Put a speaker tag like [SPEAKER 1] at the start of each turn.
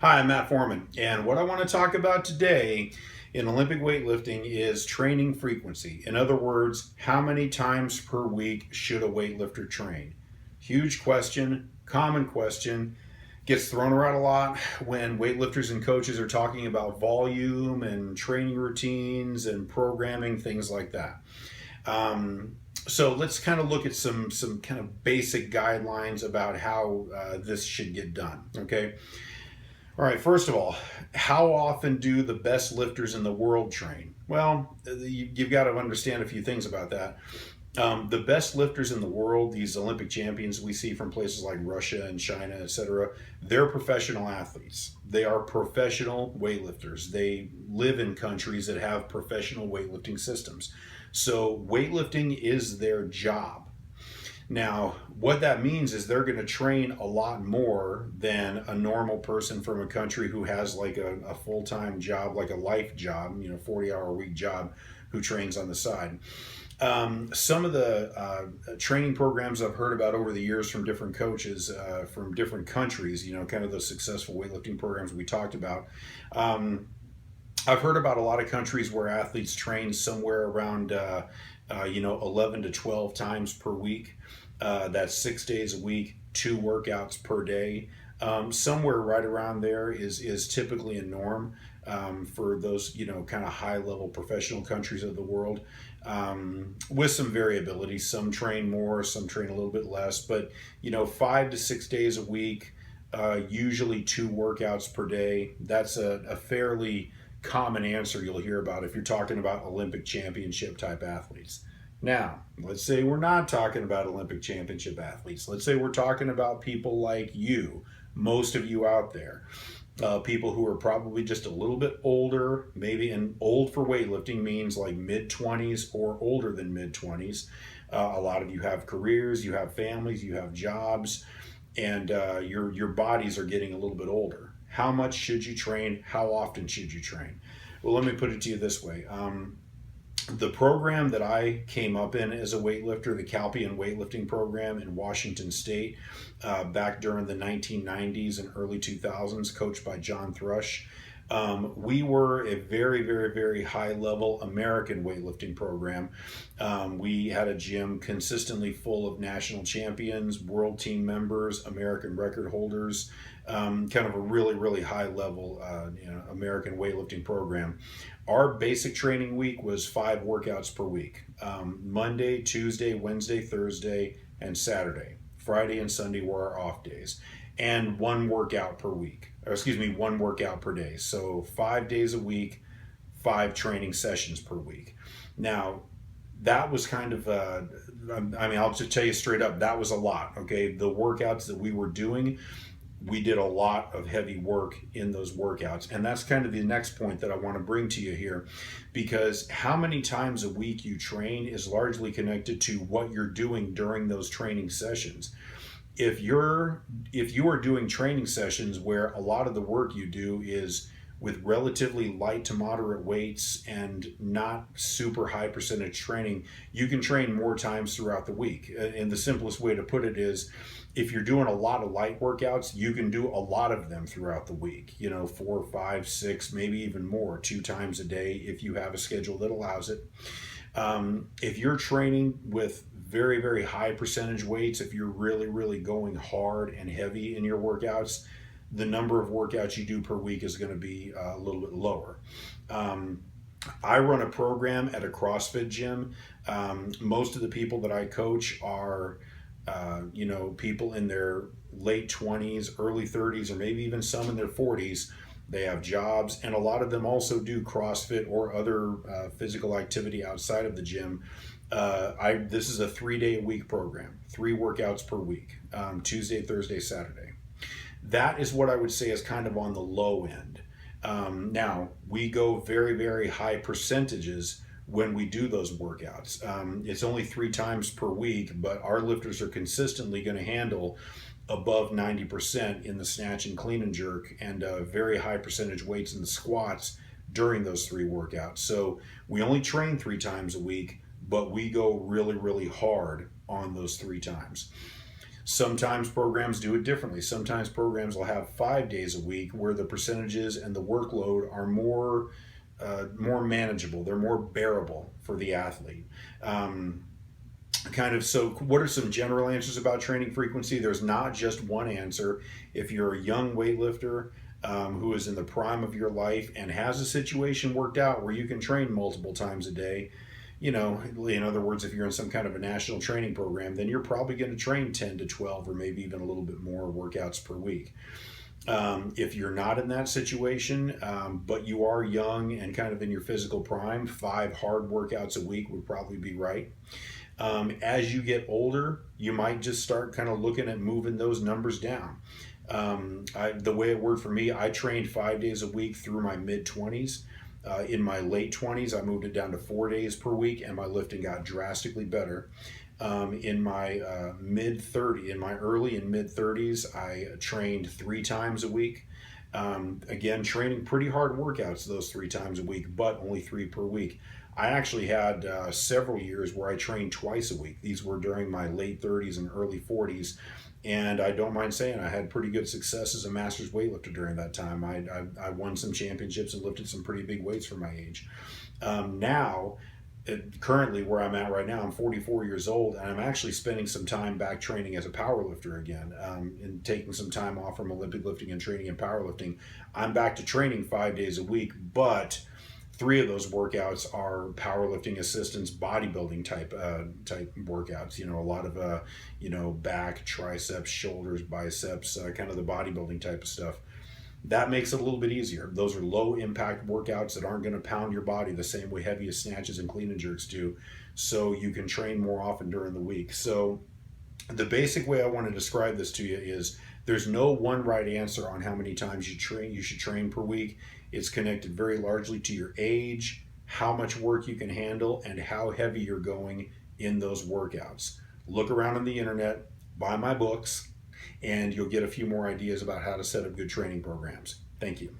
[SPEAKER 1] Hi, I'm Matt Foreman, and what I want to talk about today in Olympic weightlifting is training frequency. In other words, how many times per week should a weightlifter train? Huge question, common question, gets thrown around a lot when weightlifters and coaches are talking about volume and training routines and programming, things like that. So let's kind of look at some kind of basic guidelines about how this should get done. Okay. All right, first of all, how often do the best lifters in the world train? Well, you've got to understand a few things about that. The best lifters in the world, these Olympic champions we see from places like Russia and China, etc., they're professional athletes. They are professional weightlifters. They live in countries that have professional weightlifting systems. So weightlifting is their job. Now, what that means is they're going to train a lot more than a normal person from a country who has like a full time job, like a life job, 40-hour a week job, who trains on the side. Some of the training programs I've heard about over the years from different coaches from different countries, kind of those successful weightlifting programs we talked about. I've heard about a lot of countries where athletes train somewhere around 11 to 12 times per week. That's 6 days a week, two workouts per day. Somewhere right around there is typically a norm for those kind of high level professional countries of the world, with some variability. Some train more, some train a little bit less, but 5 to 6 days a week, usually two workouts per day. That's a fairly common answer you'll hear about if you're talking about Olympic championship type athletes. Now, let's say we're not talking about Olympic championship athletes. Let's say we're talking about people like you, most of you out there, people who are probably just a little bit older, maybe, and old for weightlifting means like mid 20s or older than mid 20s. A lot of you have careers, you have families, you have jobs, and your bodies are getting a little bit older. How much should you train? How often should you train? Well, let me put it to you this way. The program that I came up in as a weightlifter, the Calpian weightlifting program in Washington State, back during the 1990s and early 2000s, coached by John Thrush. We were a very, very, very high level American weightlifting program. We had a gym consistently full of national champions, world team members, American record holders, kind of a really, really high level American weightlifting program. Our basic training week was 5 workouts per week: Monday, Tuesday, Wednesday, Thursday, and Saturday. Friday and Sunday were our off days, and one workout per week, or excuse me, one workout per day. So 5 days a week, 5 training sessions per week. Now, that was kind of, I'll just tell you straight up, that was a lot, okay? The workouts that we were doing, we did a lot of heavy work in those workouts. And that's kind of the next point that I want to bring to you here, because how many times a week you train is largely connected to what you're doing during those training sessions. If you are doing training sessions where a lot of the work you do is with relatively light to moderate weights and not super high percentage training, you can train more times throughout the week. And the simplest way to put it is, if you're doing a lot of light workouts, you can do a lot of them throughout the week, 4, 5, 6, maybe even more, 2 times a day if you have a schedule that allows it. If you're training with very, very high percentage weights, if you're really, really going hard and heavy in your workouts, the number of workouts you do per week is going to be a little bit lower. I run a program at a CrossFit gym. Most of the people that I coach are people in their late 20s, early 30s, or maybe even some in their 40s. They have jobs, and a lot of them also do CrossFit or other physical activity outside of the gym. This is a 3-day-a-week program, 3 workouts per week, Tuesday, Thursday, Saturday. That is what I would say is kind of on the low end. Now, we go very, very high percentages when we do those workouts. It's only 3 times per week, but our lifters are consistently going to handle above 90% in the snatch and clean and jerk, and very high percentage weights in the squats during those 3 workouts. So we only train 3 times a week, but we go really, really hard on those 3 times. Sometimes programs do it differently. Sometimes programs will have 5 days a week where the percentages and the workload are more manageable. They're more bearable for the athlete. So what are some general answers about training frequency? There's not just one answer. If you're a young weightlifter who is in the prime of your life and has a situation worked out where you can train multiple times a day, in other words, if you're in some kind of a national training program, then you're probably going to train 10 to 12 or maybe even a little bit more workouts per week. If you're not in that situation, but you are young and kind of in your physical prime, 5 hard workouts a week would probably be right. As you get older, you might just start kind of looking at moving those numbers down. The way it worked for me, I trained 5 days a week through my mid 20s. In my late 20s, I moved it down to 4 days per week, and my lifting got drastically better. In my in my early and mid 30s, I trained 3 times a week. Again, training pretty hard workouts those 3 times a week, but only 3 per week. I actually had several years where I trained twice a week. These were during my late 30s and early 40s. And I don't mind saying I had pretty good success as a master's weightlifter during that time. I won some championships and lifted some pretty big weights for my age. Now, currently where I'm at right now, I'm 44 years old, and I'm actually spending some time back training as a powerlifter again, and taking some time off from Olympic lifting and training in powerlifting. I'm back to training 5 days a week, but 3 of those workouts are powerlifting assistance, bodybuilding type workouts. A lot of back, triceps, shoulders, biceps, kind of the bodybuilding type of stuff. That makes it a little bit easier. Those are low impact workouts that aren't going to pound your body the same way heaviest snatches and clean and jerks do. So you can train more often during the week. So the basic way I want to describe this to you is there's no one right answer on how many times you should train per week. It's connected very largely to your age, how much work you can handle, and how heavy you're going in those workouts. Look around on the internet, buy my books, and you'll get a few more ideas about how to set up good training programs. Thank you.